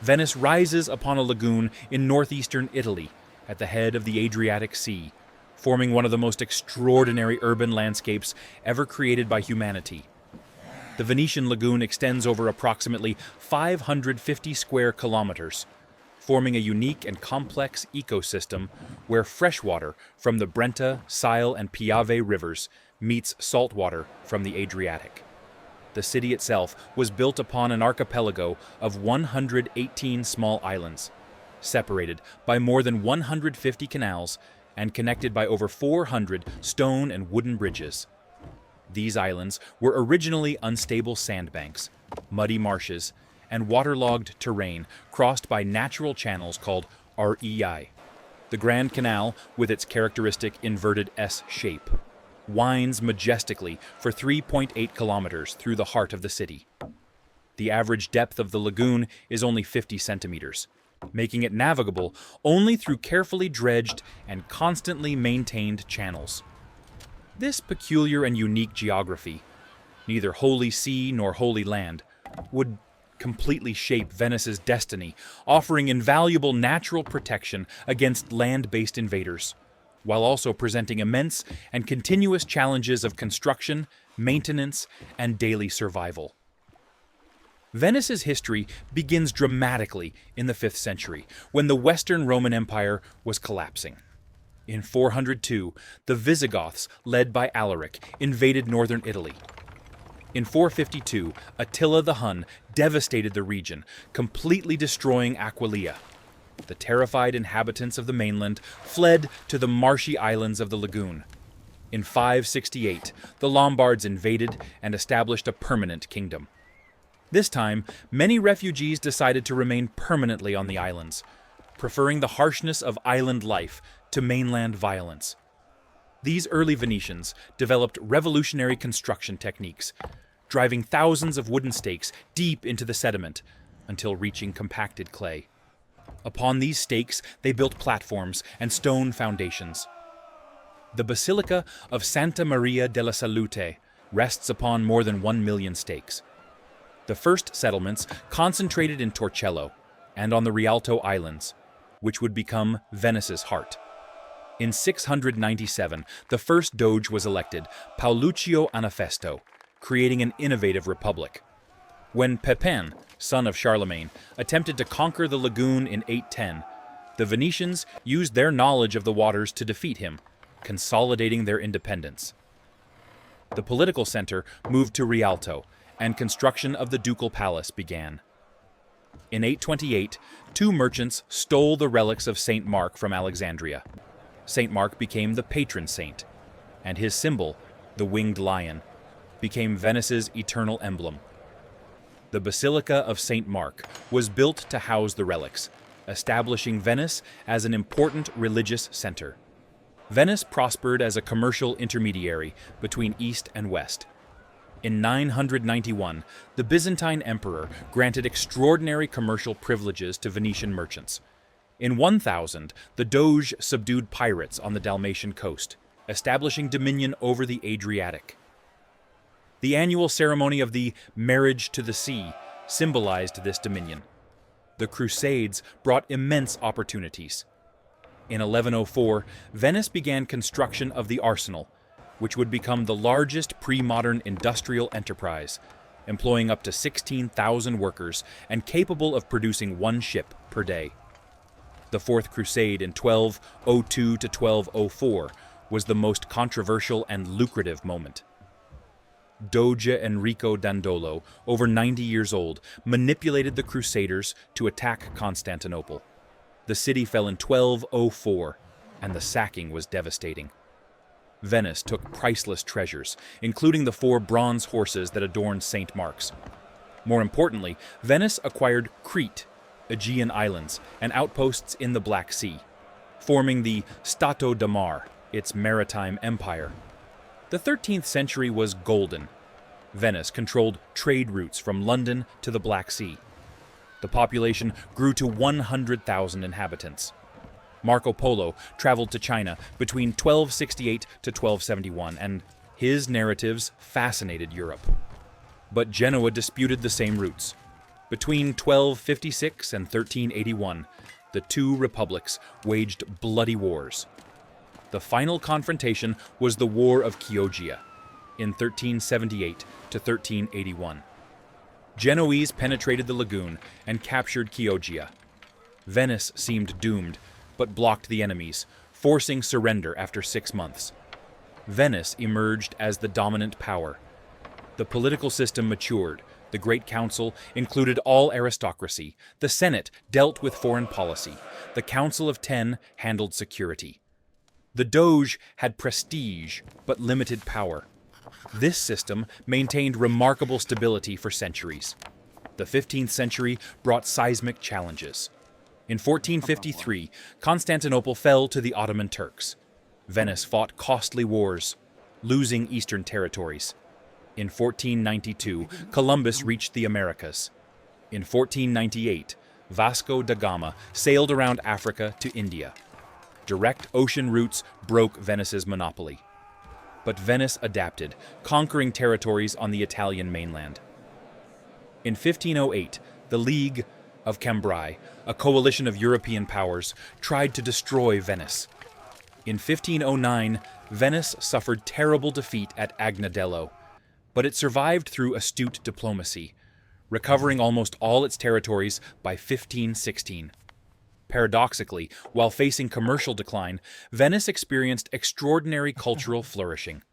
Venice rises upon a lagoon in northeastern Italy at the head of the Adriatic Sea, forming one of the most extraordinary urban landscapes ever created by humanity. The Venetian lagoon extends over approximately 550 square kilometers, forming a unique and complex ecosystem where freshwater from the Brenta, Sile, and Piave rivers meets saltwater from the Adriatic. The city itself was built upon an archipelago of 118 small islands, separated by more than 150 canals and connected by over 400 stone and wooden bridges. These islands were originally unstable sandbanks, muddy marshes, and waterlogged terrain crossed by natural channels called REI. The Grand Canal, with its characteristic inverted S shape, winds majestically for 3.8 kilometers through the heart of the city. The average depth of the lagoon is only 50 centimeters, making it navigable only through carefully dredged and constantly maintained channels. This peculiar and unique geography, neither holy sea nor holy land, would completely shape Venice's destiny, offering invaluable natural protection against land-based invaders, while also presenting immense and continuous challenges of construction, maintenance, and daily survival. Venice's history begins dramatically in the 5th century, when the Western Roman Empire was collapsing. In 402, the Visigoths, led by Alaric, invaded northern Italy. In 452, Attila the Hun devastated the region, completely destroying Aquileia. The terrified inhabitants of the mainland fled to the marshy islands of the lagoon. In 568, the Lombards invaded and established a permanent kingdom. This time, many refugees decided to remain permanently on the islands, preferring the harshness of island life to mainland violence. These early Venetians developed revolutionary construction techniques, driving thousands of wooden stakes deep into the sediment until reaching compacted clay. Upon these stakes, they built platforms and stone foundations. The Basilica of Santa Maria della Salute rests upon more than 1 million stakes. The first settlements concentrated in Torcello and on the Rialto Islands, which would become Venice's heart. In 697, the first doge was elected, Pauluccio Anafesto, creating an innovative republic. When Pepin, son of Charlemagne, attempted to conquer the lagoon in 810, the Venetians used their knowledge of the waters to defeat him, consolidating their independence. The political center moved to Rialto, and construction of the ducal palace began. In 828, 2 merchants stole the relics of Saint Mark from Alexandria. Saint Mark became the patron saint, and his symbol, the winged lion, became Venice's eternal emblem. The Basilica of Saint Mark was built to house the relics, establishing Venice as an important religious center. Venice prospered as a commercial intermediary between East and West. In 991, the Byzantine emperor granted extraordinary commercial privileges to Venetian merchants. In 1000, the Doge subdued pirates on the Dalmatian coast, establishing dominion over the Adriatic. The annual ceremony of the Marriage to the Sea symbolized this dominion. The Crusades brought immense opportunities. In 1104, Venice began construction of the arsenal, which would become the largest pre-modern industrial enterprise, employing up to 16,000 workers and capable of producing 1 ship per day. The Fourth Crusade in 1202 to 1204 was the most controversial and lucrative moment. Doge Enrico Dandolo, over 90 years old, manipulated the Crusaders to attack Constantinople. The city fell in 1204, and the sacking was devastating. Venice took priceless treasures, including the 4 bronze horses that adorned St. Mark's. More importantly, Venice acquired Crete, Aegean islands, and outposts in the Black Sea, forming the Stato da Mar, its maritime empire. The 13th century was golden. Venice controlled trade routes from London to the Black Sea. The population grew to 100,000 inhabitants. Marco Polo traveled to China between 1268 to 1271, and his narratives fascinated Europe. But Genoa disputed the same routes. Between 1256 and 1381, the two republics waged bloody wars. The final confrontation was the War of Chioggia in 1378 to 1381. Genoese penetrated the lagoon and captured Chioggia. Venice seemed doomed, but blocked the enemies, forcing surrender after 6 months. Venice emerged as the dominant power. The political system matured. The Great Council included all aristocracy. The Senate dealt with foreign policy. The Council of Ten handled security. The Doge had prestige, but limited power. This system maintained remarkable stability for centuries. The 15th century brought seismic challenges. In 1453, Constantinople fell to the Ottoman Turks. Venice fought costly wars, losing eastern territories. In 1492, Columbus reached the Americas. In 1498, Vasco da Gama sailed around Africa to India. Direct ocean routes broke Venice's monopoly. But Venice adapted, conquering territories on the Italian mainland. In 1508, the League of Cambrai, a coalition of European powers, tried to destroy Venice. In 1509, Venice suffered terrible defeat at Agnadello, but it survived through astute diplomacy, recovering almost all its territories by 1516. Paradoxically, while facing commercial decline, Venice experienced extraordinary cultural flourishing.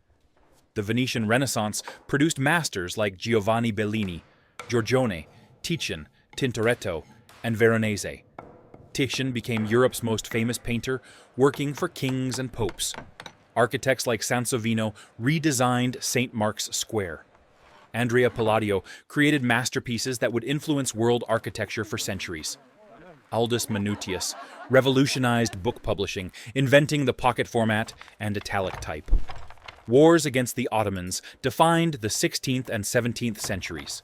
The Venetian Renaissance produced masters like Giovanni Bellini, Giorgione, Titian, Tintoretto, and Veronese. Titian became Europe's most famous painter, working for kings and popes. Architects like Sansovino redesigned St. Mark's Square. Andrea Palladio created masterpieces that would influence world architecture for centuries. Aldus Manutius revolutionized book publishing, inventing the pocket format and italic type. Wars against the Ottomans defined the 16th and 17th centuries.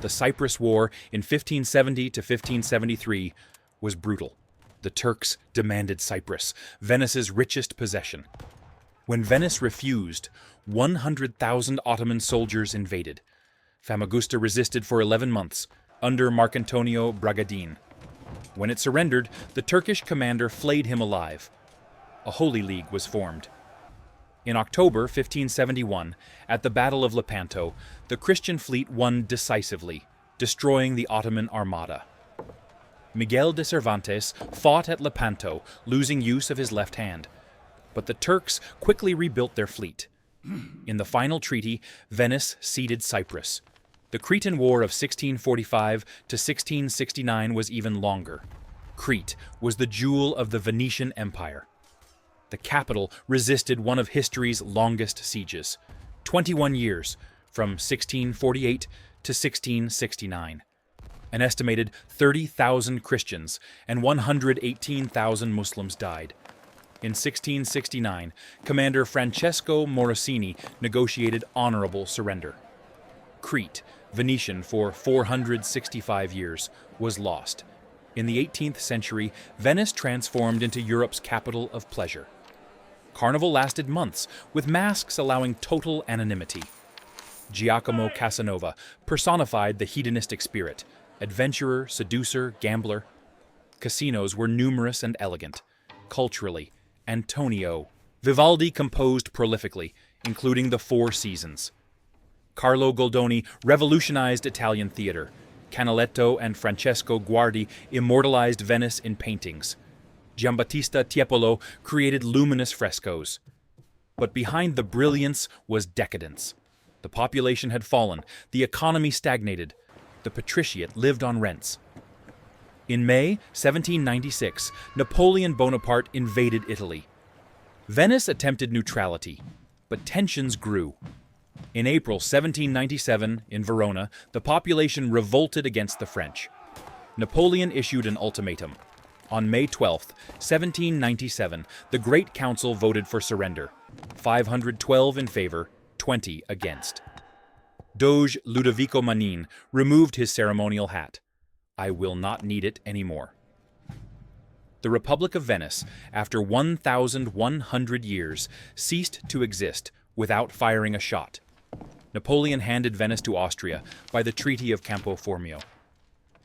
The Cyprus War in 1570 to 1573 was brutal. The Turks demanded Cyprus, Venice's richest possession. When Venice refused, 100,000 Ottoman soldiers invaded. Famagusta resisted for 11 months, under Marcantonio Bragadin. When it surrendered, the Turkish commander flayed him alive. A Holy League was formed. In October 1571, at the Battle of Lepanto, the Christian fleet won decisively, destroying the Ottoman armada. Miguel de Cervantes fought at Lepanto, losing use of his left hand. But the Turks quickly rebuilt their fleet. In the final treaty, Venice ceded Cyprus. The Cretan War of 1645 to 1669 was even longer. Crete was the jewel of the Venetian Empire. The capital resisted one of history's longest sieges, 21 years, from 1648 to 1669. An estimated 30,000 Christians and 118,000 Muslims died. In 1669, Commander Francesco Morosini negotiated honorable surrender. Crete, Venetian for 465 years, was lost. In the 18th century, Venice transformed into Europe's capital of pleasure. Carnival lasted months, with masks allowing total anonymity. Giacomo Casanova personified the hedonistic spirit, adventurer, seducer, gambler. Casinos were numerous and elegant. Culturally, Antonio. Vivaldi composed prolifically, including the Four Seasons. Carlo Goldoni revolutionized Italian theater. Canaletto and Francesco Guardi immortalized Venice in paintings. Giambattista Tiepolo created luminous frescoes. But behind the brilliance was decadence. The population had fallen, the economy stagnated, the patriciate lived on rents. In May 1796, Napoleon Bonaparte invaded Italy. Venice attempted neutrality, but tensions grew. In April 1797, in Verona, the population revolted against the French. Napoleon issued an ultimatum. On May 12, 1797, the Great Council voted for surrender. 512 in favor, 20 against. Doge Ludovico Manin removed his ceremonial hat. I will not need it anymore. The Republic of Venice, after 1,100 years, ceased to exist without firing a shot. Napoleon handed Venice to Austria by the Treaty of Campo Formio.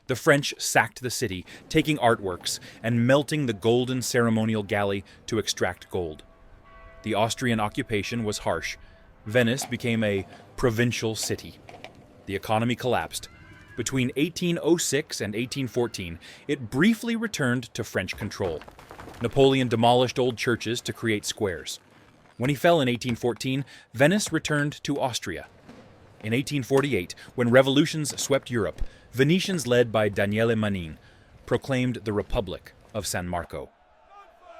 The French sacked the city, taking artworks and melting the golden ceremonial galley to extract gold. The Austrian occupation was harsh. Venice became a provincial city. The economy collapsed. Between 1806 and 1814, it briefly returned to French control. Napoleon demolished old churches to create squares. When he fell in 1814, Venice returned to Austria. In 1848, when revolutions swept Europe, Venetians led by Daniele Manin proclaimed the Republic of San Marco.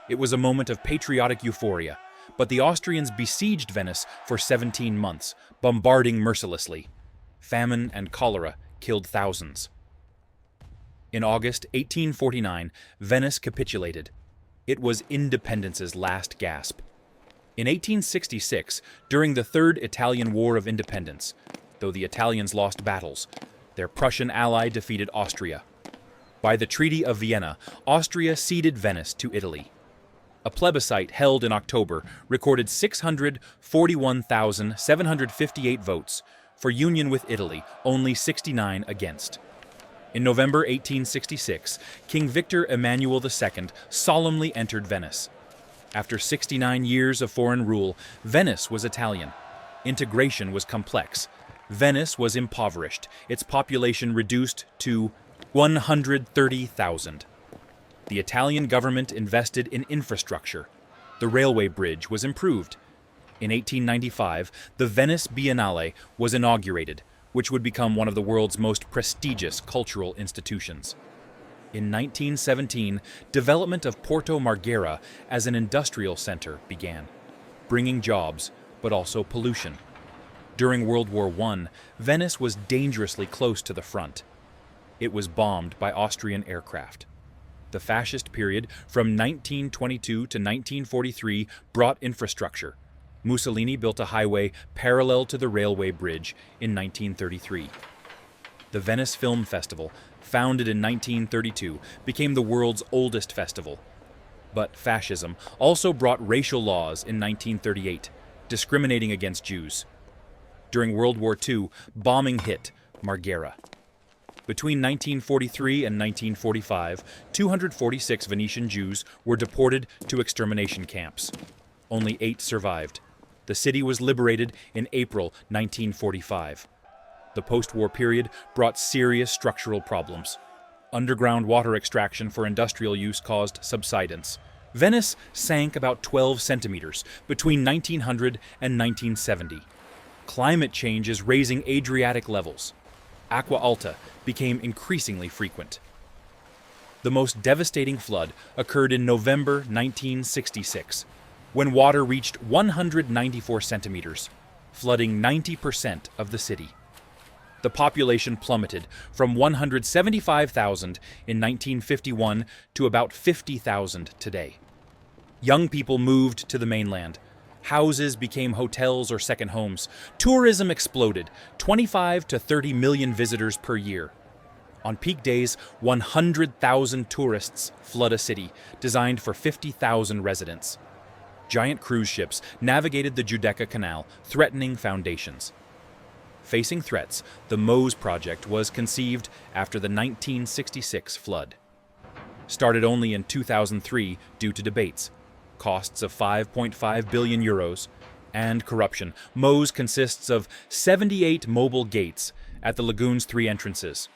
It was a moment of patriotic euphoria, but the Austrians besieged Venice for 17 months, bombarding mercilessly. Famine and cholera killed thousands. In August 1849, Venice capitulated. It was independence's last gasp. In 1866, during the Third Italian War of Independence, though the Italians lost battles, their Prussian ally defeated Austria. By the Treaty of Vienna, Austria ceded Venice to Italy. A plebiscite held in October recorded 641,758 votes, for union with Italy, only 69 against. In November 1866, King Victor Emmanuel II solemnly entered Venice. After 69 years of foreign rule, Venice was Italian. Integration was complex. Venice was impoverished, its population reduced to 130,000. The Italian government invested in infrastructure. The railway bridge was improved. In 1895, the Venice Biennale was inaugurated, which would become one of the world's most prestigious cultural institutions. In 1917, development of Porto Marghera as an industrial center began, bringing jobs, but also pollution. During World War I, Venice was dangerously close to the front. It was bombed by Austrian aircraft. The fascist period from 1922 to 1943 brought infrastructure. Mussolini built a highway parallel to the railway bridge in 1933. The Venice Film Festival, founded in 1932, became the world's oldest festival. But fascism also brought racial laws in 1938, discriminating against Jews. During World War II, bombing hit Marghera. Between 1943 and 1945, 246 Venetian Jews were deported to extermination camps. Only 8 survived. The city was liberated in April 1945. The post-war period brought serious structural problems. Underground water extraction for industrial use caused subsidence. Venice sank about 12 centimeters between 1900 and 1970. Climate change is raising Adriatic levels. Acqua alta became increasingly frequent. The most devastating flood occurred in November 1966, when water reached 194 centimeters, flooding 90% of the city. The population plummeted from 175,000 in 1951 to about 50,000 today. Young people moved to the mainland. Houses became hotels or second homes. Tourism exploded, 25 to 30 million visitors per year. On peak days, 100,000 tourists flood a city designed for 50,000 residents. Giant cruise ships navigated the Giudecca Canal, threatening foundations. Facing threats, the Mose project was conceived after the 1966 flood. Started only in 2003 due to debates, costs of 5.5 billion euros, and corruption. Mose consists of 78 mobile gates at the lagoon's 3 entrances.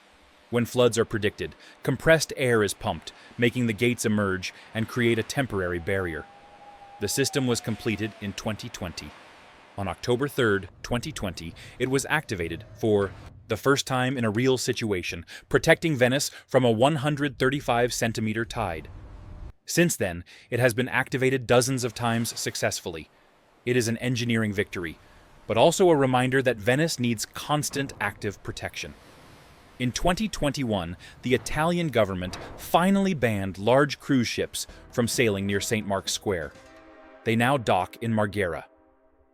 When floods are predicted, compressed air is pumped, making the gates emerge and create a temporary barrier. The system was completed in 2020. On October 3, 2020, it was activated for the first time in a real situation, protecting Venice from a 135-centimeter tide. Since then, it has been activated dozens of times successfully. It is an engineering victory, but also a reminder that Venice needs constant active protection. In 2021, the Italian government finally banned large cruise ships from sailing near St. Mark's Square. They now dock in Marghera.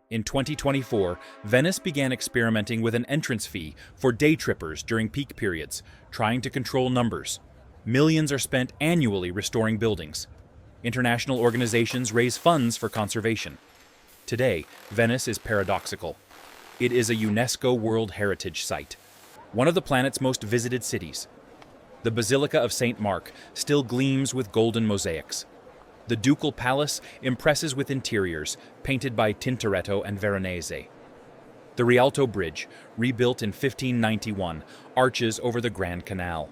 In 2024, Venice began experimenting with an entrance fee for day trippers during peak periods, trying to control numbers. Millions are spent annually restoring buildings. International organizations raise funds for conservation. Today, Venice is paradoxical. It is a UNESCO World Heritage Site, one of the planet's most visited cities. The Basilica of St. Mark still gleams with golden mosaics. The Ducal Palace impresses with interiors painted by Tintoretto and Veronese. The Rialto Bridge, rebuilt in 1591, arches over the Grand Canal.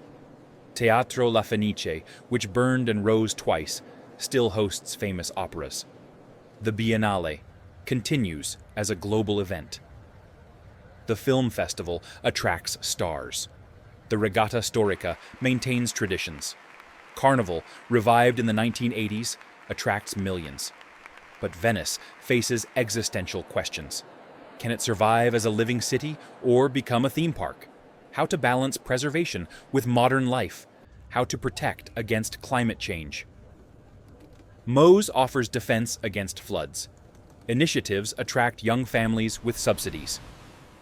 Teatro La Fenice, which burned and rose twice, still hosts famous operas. The Biennale continues as a global event. The film festival attracts stars. The Regatta Storica maintains traditions. Carnival, revived in the 1980s, attracts millions. But Venice faces existential questions. Can it survive as a living city or become a theme park? How to balance preservation with modern life? How to protect against climate change? MOSE offers defense against floods. Initiatives attract young families with subsidies.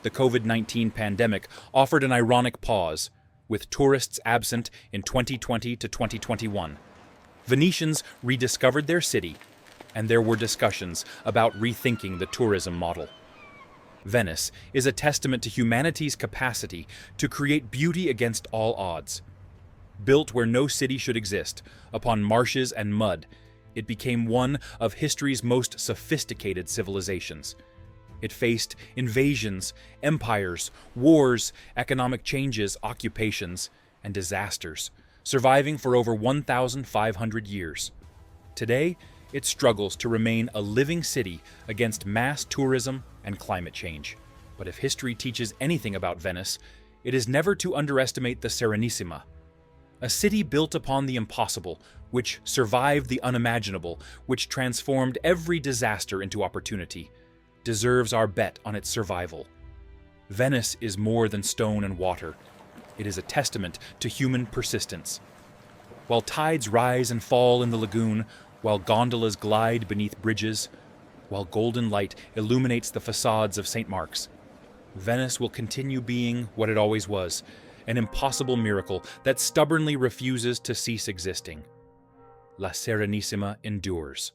The COVID-19 pandemic offered an ironic pause, with tourists absent in 2020 to 2021. Venetians rediscovered their city, and there were discussions about rethinking the tourism model. Venice is a testament to humanity's capacity to create beauty against all odds. Built where no city should exist, upon marshes and mud, it became one of history's most sophisticated civilizations. It faced invasions, empires, wars, economic changes, occupations, and disasters, surviving for over 1,500 years. Today, it struggles to remain a living city against mass tourism and climate change. But if history teaches anything about Venice, it is never to underestimate the Serenissima. A city built upon the impossible, which survived the unimaginable, which transformed every disaster into opportunity, deserves our bet on its survival. Venice is more than stone and water. It is a testament to human persistence. While tides rise and fall in the lagoon, while gondolas glide beneath bridges, while golden light illuminates the facades of St. Mark's, Venice will continue being what it always was, an impossible miracle that stubbornly refuses to cease existing. La Serenissima endures.